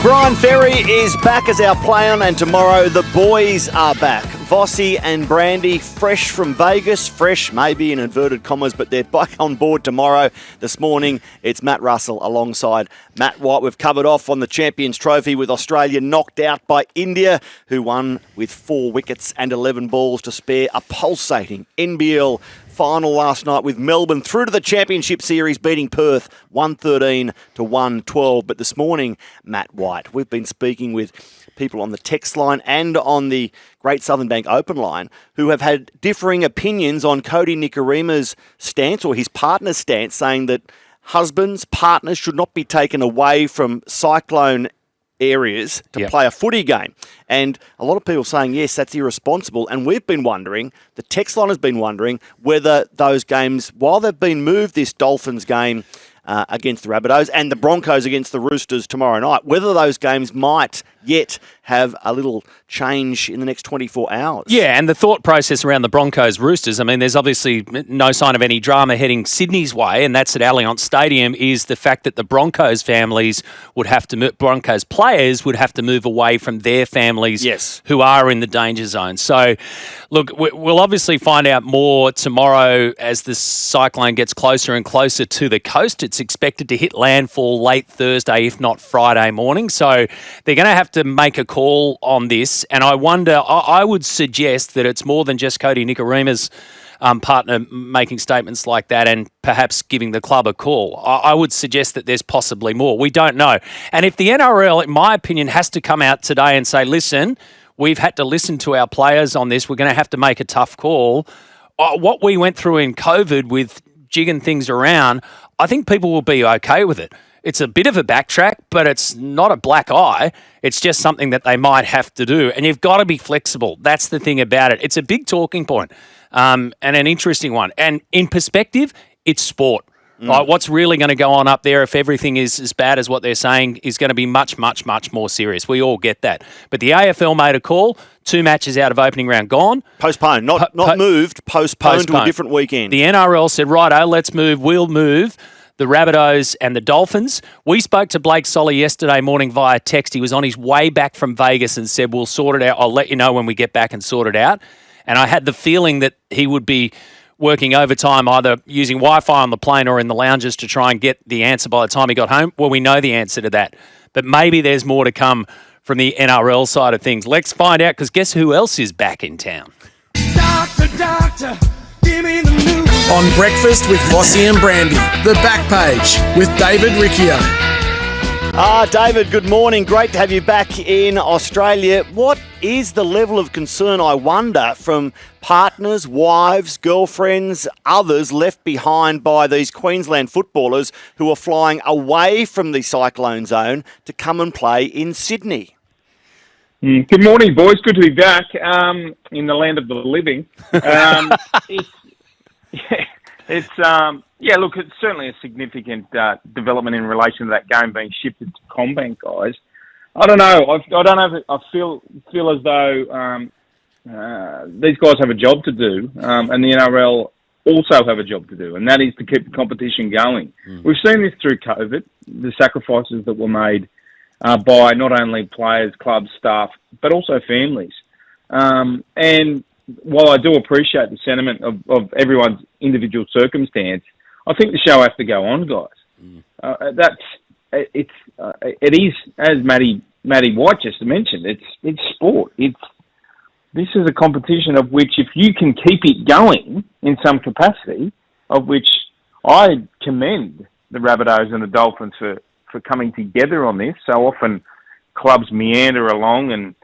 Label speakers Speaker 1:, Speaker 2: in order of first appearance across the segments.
Speaker 1: Brian Ferry is back as our play-on, and tomorrow the boys are back. Vossy and Brandy, fresh from Vegas, fresh maybe in inverted commas, but they're back on board tomorrow. This morning, it's Matt Russell alongside Matt White. We've covered off on the Champions Trophy with Australia knocked out by India, who won with 4 wickets and 11 balls to spare. A pulsating NBL final last night with Melbourne through to the Championship Series, beating Perth 113 to 112. But this morning, Matt White, we've been speaking with people on the text line and on the Great Southern Bank Open line who have had differing opinions on Kodi Nikorima's stance, or his partner's stance, saying that husbands, partners should not be taken away from cyclone areas to play a footy game. And a lot of people saying, yes, that's irresponsible. And we've been wondering, the text line has been wondering, whether those games, while they've been moved, this Dolphins game against the Rabbitohs and the Broncos against the Roosters tomorrow night, whether those games might yet have a little change in the next 24 hours.
Speaker 2: Yeah, and the thought process around the Broncos-Roosters, I mean, there's obviously no sign of any drama heading Sydney's way, and that's at Allianz Stadium, is the fact that the Broncos families would have to move, Broncos players would have to move away from their families who are in the danger zone. So, look, we'll obviously find out more tomorrow as the cyclone gets closer and closer to the coast. It's expected to hit landfall late Thursday, if not Friday morning. So they're going to have to make a call on this. And I wonder, I would suggest that it's more than just Kodi Nikorima's partner making statements like that and perhaps giving the club a call. I would suggest that there's possibly more. We don't know. And if the NRL, in my opinion, has to come out today and say, listen, we've had to listen to our players on this, we're going to have to make a tough call. What we went through in COVID with jigging things around, I think people will be okay with it. It's a bit of a backtrack, but it's not a black eye. It's just something that they might have to do. And you've got to be flexible. That's the thing about it. It's a big talking point, and an interesting one. And in perspective, it's sport. Like, what's really going to go on up there if everything is as bad as what they're saying is going to be much, much, much more serious. We all get that. But the AFL made a call. 2 matches out of opening round gone.
Speaker 1: Postponed, not moved, postponed to a different weekend.
Speaker 2: The NRL said, righto, let's move. We'll move the Rabbitohs and the Dolphins. We spoke to Blake Solly yesterday morning via text. He was on his way back from Vegas and said, we'll sort it out. I'll let you know when we get back and sort it out. And I had the feeling that he would be working overtime, either using Wi-Fi on the plane or in the lounges to try and get the answer by the time he got home. Well, we know the answer to that. But maybe there's more to come from the NRL side of things. Let's find out, because guess who else is back in town?
Speaker 3: Doctor, give me the news. On Breakfast with Vossy and Brandy, the back page with David Riccio.
Speaker 1: David, good morning. Great to have you back in Australia. What is the level of concern, I wonder, from partners, wives, girlfriends, others left behind by these Queensland footballers who are flying away from the cyclone zone to come and play in Sydney?
Speaker 4: Good morning, boys. Good to be back in the land of the living. Look, it's certainly a significant development in relation to that game being shifted to Combank, guys. I don't know. I feel as though these guys have a job to do, and the NRL also have a job to do, and that is to keep the competition going. We've seen this through COVID, the sacrifices that were made by not only players, clubs, staff, but also families. And while I do appreciate the sentiment of everyone's individual circumstance, I think the show has to go on, guys. It is, as Matty White just mentioned, it's sport. This is a competition of which, if you can keep it going in some capacity, of which I commend the Rabbitohs and the Dolphins for coming together on this. So often clubs meander along and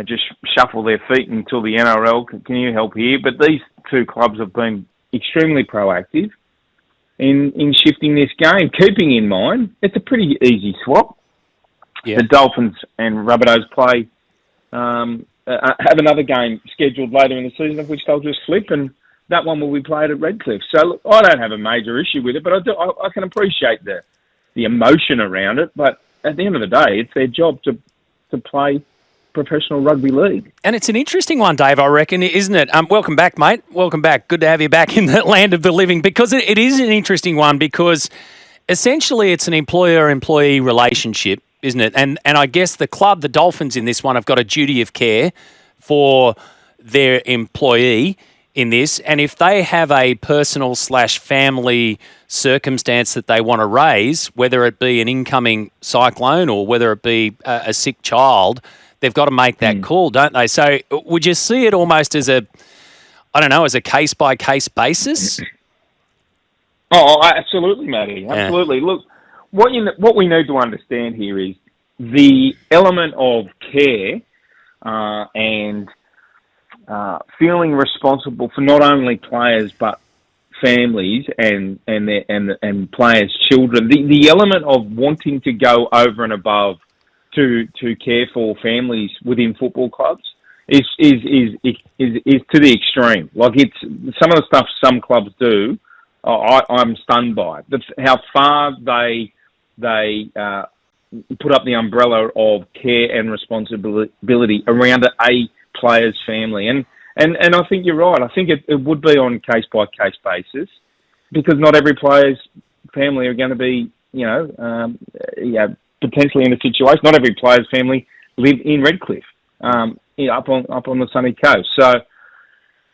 Speaker 4: just shuffle their feet until the NRL can you help here? But these two clubs have been extremely proactive in shifting this game, keeping in mind it's a pretty easy swap. Yeah. The Dolphins and Rabbitohs play have another game scheduled later in the season, of which they'll just flip, and that one will be played at Redcliffe. So look, I don't have a major issue with it, but I can appreciate the emotion around it. But at the end of the day, it's their job to play professional rugby league.
Speaker 2: And it's an interesting one, Dave, I reckon, isn't it? Welcome back, mate. Welcome back. Good to have you back in the land of the living, because it is an interesting one, because essentially it's an employer-employee relationship isn't it? And I guess the club, the Dolphins in this one, have got a duty of care for their employee in this. And if they have a personal/family circumstance that they want to raise, whether it be an incoming cyclone or whether it be a sick child, they've got to make that call, don't they? So would you see it almost as as a case-by-case basis?
Speaker 4: Oh, absolutely, Matty. Absolutely. Yeah. Look, what we need to understand here is the element of care and feeling responsible for not only players but families and players' children. The element of wanting to go over and above to care for families within football clubs is to the extreme. Like, it's some of the stuff some clubs do. I'm stunned by how far they put up the umbrella of care and responsibility around a player's family. And I think you're right. I think it would be on case-by-case basis, because not every player's family are going to be, potentially in a situation. Not every player's family live in Redcliffe, up on the sunny coast. So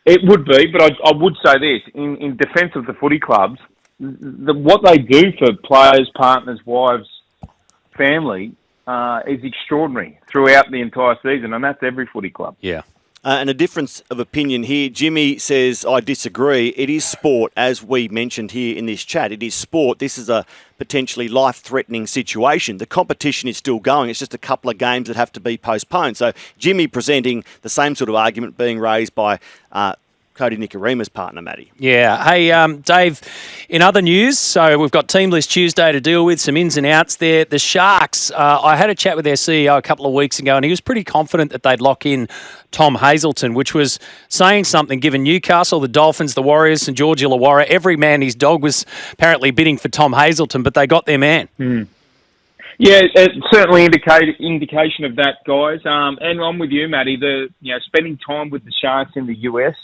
Speaker 4: it would be, but I would say this, in defence of the footy clubs, what they do for players, partners, wives, family is extraordinary throughout the entire season, and that's every footy club.
Speaker 2: Yeah.
Speaker 1: And a difference of opinion here. Jimmy says, I disagree. It is sport, as we mentioned here in this chat. It is sport. This is a potentially life-threatening situation. The competition is still going. It's just a couple of games that have to be postponed. So Jimmy presenting the same sort of argument being raised by Cody Nicarima's partner, Matty.
Speaker 2: Yeah. Hey, Dave, in other news, so we've got Team List Tuesday to deal with, some ins and outs there. The Sharks, I had a chat with their CEO a couple of weeks ago, and he was pretty confident that they'd lock in Tom Hazelton, which was saying something, given Newcastle, the Dolphins, the Warriors, St George Illawarra, every man his dog was apparently bidding for Tom Hazelton, but they got their man.
Speaker 4: Yeah, it's certainly indication of that, guys. And I'm with you, Matty. Spending time with the Sharks in the US,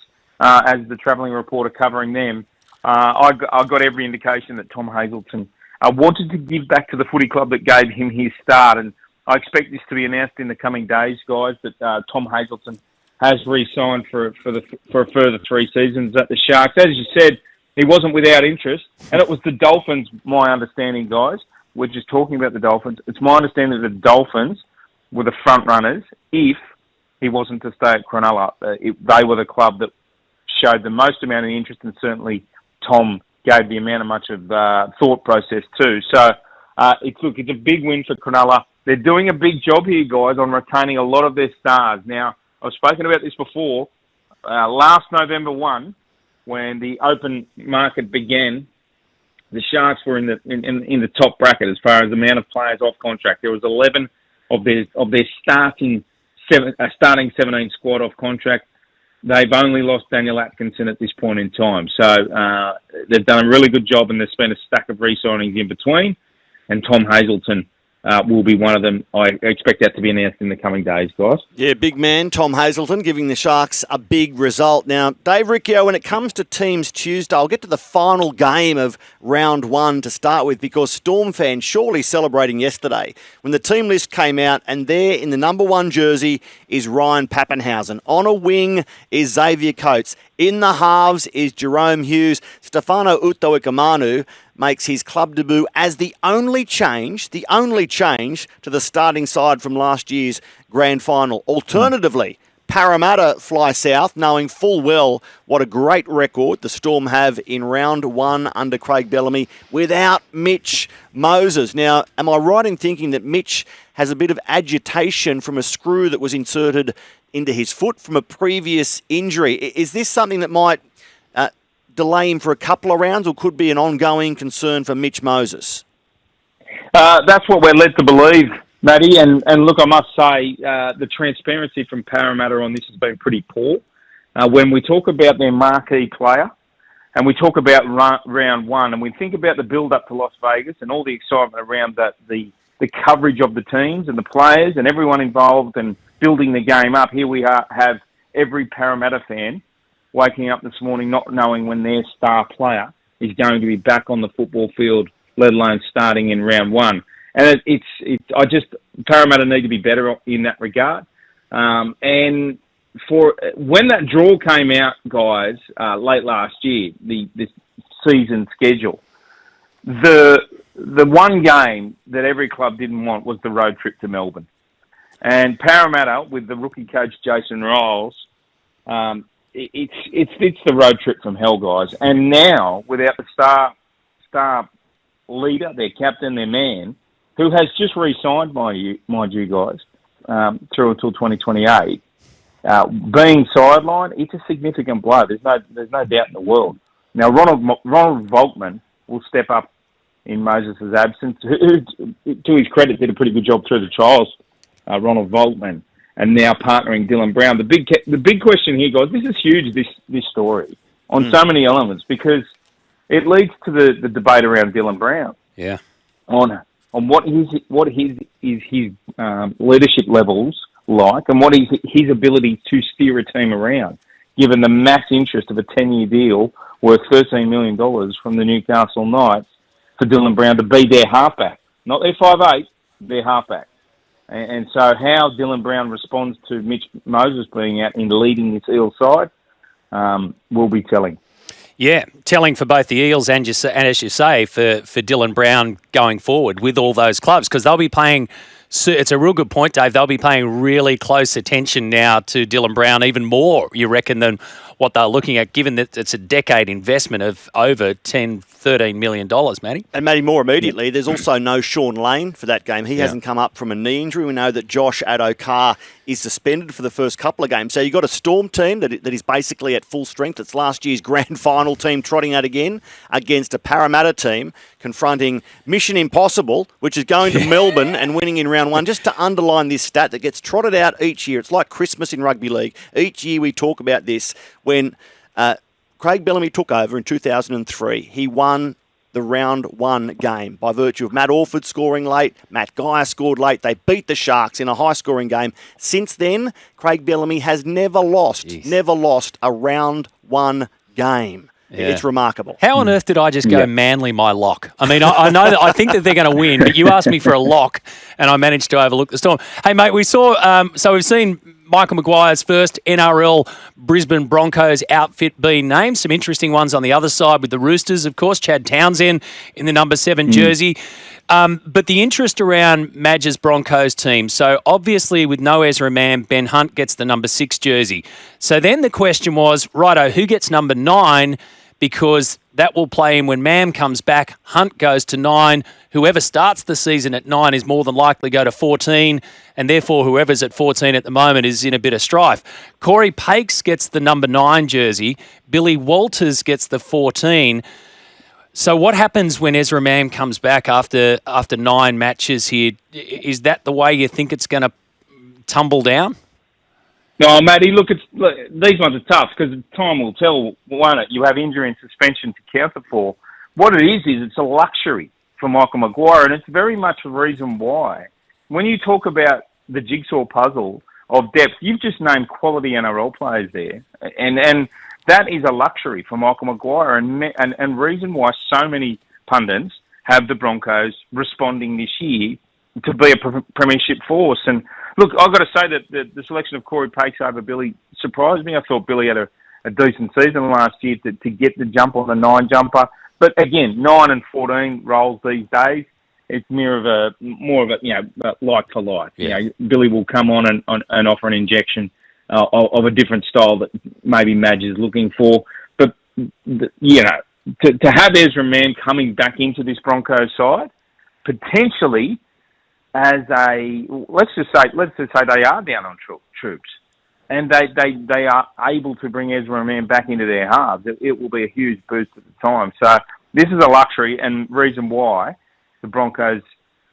Speaker 4: as the travelling reporter covering them, I got every indication that Tom Hazelton wanted to give back to the footy club that gave him his start. And I expect this to be announced in the coming days, guys, that Tom Hazelton has re-signed for a further 3 seasons at the Sharks. As you said, he wasn't without interest, and it was the Dolphins, my understanding, guys. We're just talking about the Dolphins. It's my understanding that the Dolphins were the front runners if he wasn't to stay at Cronulla. They were the club that showed the most amount of interest, and certainly Tom gave the amount of much of thought process too. So it's a big win for Cronulla. They're doing a big job here, guys, on retaining a lot of their stars. Now, I've spoken about this before. Last November 1, when the open market began, the Sharks were in the top bracket as far as the amount of players off contract. There was 11 of their starting 17 squad off contract. They've only lost Daniel Atkinson at this point in time. So they've done a really good job, and there's been a stack of re-signings in between. And Tom Hazelton will be one of them. I expect that to be announced in the coming days, guys.
Speaker 1: Yeah, big man, Tom Hazelton, giving the Sharks a big result. Now, Dave Riccio, when it comes to Teams Tuesday, I'll get to the final game of round 1 to start with, because Storm fans surely celebrating yesterday when the team list came out, and there in the number 1 jersey is Ryan Pappenhausen. On a wing is Xavier Coates. In the halves is Jerome Hughes. Stefano Utoikamanu makes his club debut as the only change to the starting side from last year's grand final. Alternatively, Parramatta fly south, knowing full well what a great record the Storm have in round 1 under Craig Bellamy without Mitch Moses. Now, am I right in thinking that Mitch has a bit of agitation from a screw that was inserted into his foot from a previous injury? Is this something that might delay him for a couple of rounds, or could be an ongoing concern for Mitch Moses?
Speaker 4: That's what we're led to believe, Matty. And look, I must say, the transparency from Parramatta on this has been pretty poor. When we talk about their marquee player, and we talk about round 1, and we think about the build-up to Las Vegas and all the excitement around the coverage of the teams and the players and everyone involved and building the game up, here we have every Parramatta fan waking up this morning not knowing when their star player is going to be back on the football field, let alone starting in round 1. And Parramatta need to be better in that regard. And for when that draw came out, guys, late last year, this season schedule, the one game that every club didn't want was the road trip to Melbourne. And Parramatta, with the rookie coach Jason Riles, it's the road trip from hell, guys. And now, without the star leader, their captain, their man, who has just re-signed, mind you guys, through until 2028, being sidelined, it's a significant blow. There's no doubt in the world. Now, Ronald Volkman will step up in Moses' absence, who, to his credit, did a pretty good job through the trials, Ronald Volkman, and now partnering Dylan Brown. The big question here, guys, this is huge, this story, on so many elements, because it leads to the debate around Dylan Brown.
Speaker 2: Yeah.
Speaker 4: On what his leadership levels like, and what is his ability to steer a team around, given the mass interest of a 10-year deal worth $13 million from the Newcastle Knights for Dylan Brown to be their halfback. Not their 5'8", their halfback. And so how Dylan Brown responds to Mitch Moses being out in leading this Eels side will be telling.
Speaker 2: Yeah, telling for both the Eels and as you say, for Dylan Brown going forward with all those clubs, because they'll be paying, it's a real good point, Dave, they'll be paying really close attention now to Dylan Brown, even more, you reckon, than what they're looking at, given that it's a decade investment of over $13 million, Matty.
Speaker 1: And Matty, more immediately, there's also no Sean Lane for that game. He hasn't come up from a knee injury. We know that Josh Addo-Carr is suspended for the first couple of games. So you've got a Storm team that is basically at full strength. It's last year's grand final team trotting out again against a Parramatta team confronting Mission Impossible, which is going to Melbourne and winning in round one. Just to underline this stat that gets trotted out each year. It's like Christmas in rugby league. Each year we talk about this. When Craig Bellamy took over in 2003, he won the round one game by virtue of Matt Orford scoring late, Matt Geyer scored late. They beat the Sharks in a high-scoring game. Since then, Craig Bellamy has never lost a round one game. Yeah. It's remarkable.
Speaker 2: How on earth did I just go Manly my lock? I mean, I know that I think that they're going to win, but you asked me for a lock, and I managed to overlook the Storm. Hey, mate, we saw. So we've seen Michael Maguire's first NRL Brisbane Broncos outfit being named. Some interesting ones on the other side with the Roosters, of course. Chad Townsend in the number 7 jersey. But the interest around Madge's Broncos team, so obviously with no Ezra Mann, Ben Hunt gets the number 6 jersey. So then the question was, righto, who gets number 9? Because that will play in when Mam comes back. Hunt goes to 9. Whoever starts the season at 9 is more than likely to go to 14, and therefore whoever's at 14 at the moment is in a bit of strife. Corey Pakes gets the number 9 jersey. Billy Walters gets the 14. So what happens when Ezra Mam comes back after 9 matches here? Is that the way you think it's going to tumble down?
Speaker 4: No, Matty, look, these ones are tough because time will tell, won't it? You have injury and suspension to counter for. What it is it's a luxury for Michael Maguire, and it's very much the reason why. When you talk about the jigsaw puzzle of depth, you've just named quality NRL players there, and that is a luxury for Michael Maguire, and reason why so many pundits have the Broncos responding this year to be a premiership force. And look, I've got to say that the selection of Corey Pakes over Billy surprised me. I thought Billy had a decent season last year to get the jump on the 9 jumper. But again, 9 and 14 roles these days, it's more of a like for like.
Speaker 2: Yeah.
Speaker 4: You know, Billy will come on and offer an injection of a different style that maybe Madge is looking for. But to have Ezra Mann coming back into this Broncos side, potentially as let's just say they are down on troops, and they are able to bring Ezra Mann back into their halves. It will be a huge boost at the time. So this is a luxury, and reason why the Broncos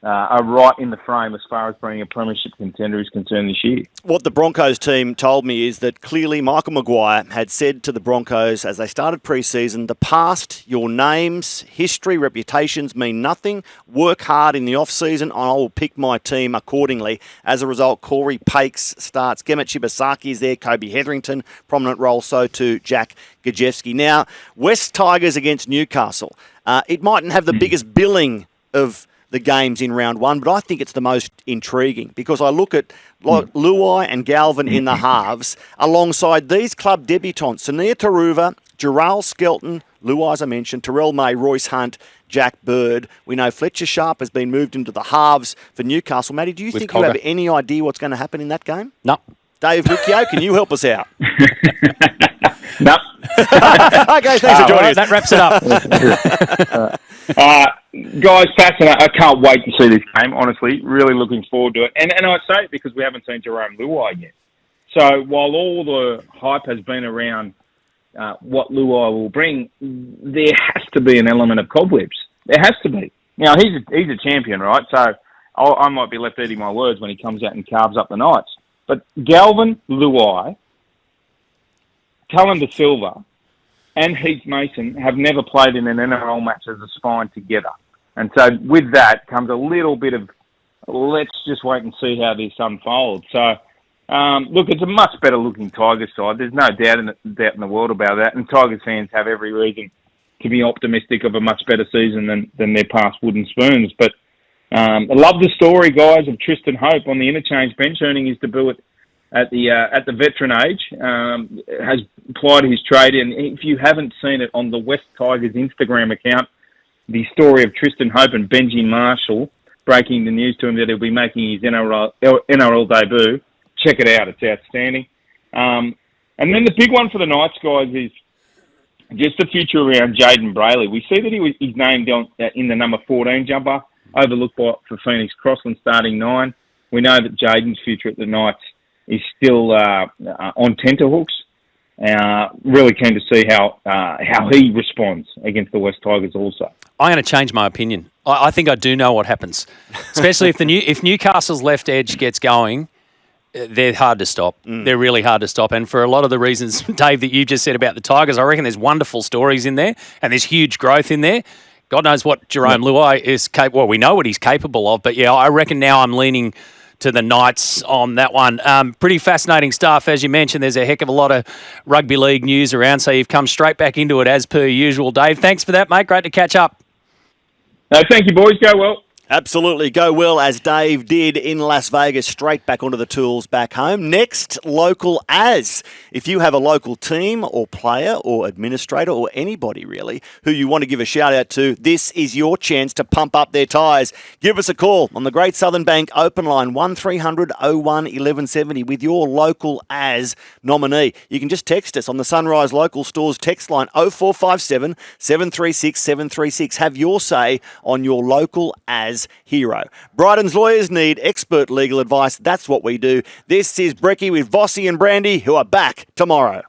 Speaker 4: are right in the frame as far as being a premiership contender is concerned this year.
Speaker 1: What the Broncos team told me is that clearly Michael Maguire had said to the Broncos as they started pre-season, the past, your names, history, reputations mean nothing. Work hard in the off-season and I will pick my team accordingly. As a result, Corey Pakes starts. Gemmet Shibasaki is there. Kobe Hetherington, prominent role, so too Jack Gajewski. Now, West Tigers against Newcastle. It mightn't have the biggest billing of the games in round one, but I think it's the most intriguing because I look at Luai and Galvin in the halves alongside these club debutants, Sania Taruva, Gerald Skelton, Luai, as I mentioned, Terrell May, Royce Hunt, Jack Bird. We know Fletcher Sharp has been moved into the halves for Newcastle. Matty, do you think you have any idea what's going to happen in that game?
Speaker 2: No.
Speaker 1: David Riccio, can you help us out?
Speaker 4: No.
Speaker 1: Okay, thanks for joining us.
Speaker 2: That wraps it up.
Speaker 4: Guys, fascinating. I can't wait to see this game, honestly. Really looking forward to it. And I say it because we haven't seen Jerome Luai yet. So while all the hype has been around what Luai will bring, there has to be an element of cobwebs. There has to be. Now, he's a champion, right? So I might be left eating my words when he comes out and carves up the Knights. But Galvin, Luai, Cullen De Silva and Heath Mason have never played in an NRL match as a spine together. And so with that comes a little bit of, let's just wait and see how this unfolds. So, look, it's a much better looking Tigers side. There's no doubt in the world about that. And Tigers fans have every reason to be optimistic of a much better season than their past wooden spoons. But I love the story, guys, of Tristan Hope on the interchange bench earning his debut at the veteran age, has plied his trade. And if you haven't seen it on the West Tigers Instagram account, the story of Tristan Hope and Benji Marshall breaking the news to him that he'll be making his NRL debut, check it out. It's outstanding. And then the big one for the Knights, guys, is just the future around Jaden Brayley. We see that he's named in the number 14 jumper, overlooked for Phoenix Crossland starting 9. We know that Jaden's future at the Knights is still on tenterhooks. Really keen to see how he responds against the West Tigers also.
Speaker 2: I'm going to change my opinion. I think I do know what happens, especially if Newcastle's left edge gets going. They're hard to stop. They're really hard to stop. And for a lot of the reasons, Dave, that you just said about the Tigers, I reckon there's wonderful stories in there and there's huge growth in there. God knows what Jerome Luai is capable. Well, we know what he's capable of. But, yeah, I reckon now I'm leaning to the Knights on that one. Pretty fascinating stuff. As you mentioned, there's a heck of a lot of rugby league news around, so you've come straight back into it as per usual. Dave, thanks for that, mate. Great to catch up.
Speaker 4: Thank you, boys. Go well.
Speaker 1: Absolutely. Go well, as Dave did in Las Vegas, straight back onto the tools back home. Next, local as. If you have a local team or player or administrator or anybody really who you want to give a shout out to, this is your chance to pump up their tyres. Give us a call on the Great Southern Bank open line 1300 01 1170 with your local as nominee. You can just text us on the Sunrise Local Stores text line 0457 736 736. Have your say on your local as hero. Brighton's lawyers need expert legal advice. That's what we do. This is Brecky with Vossy and Brandy, who are back tomorrow.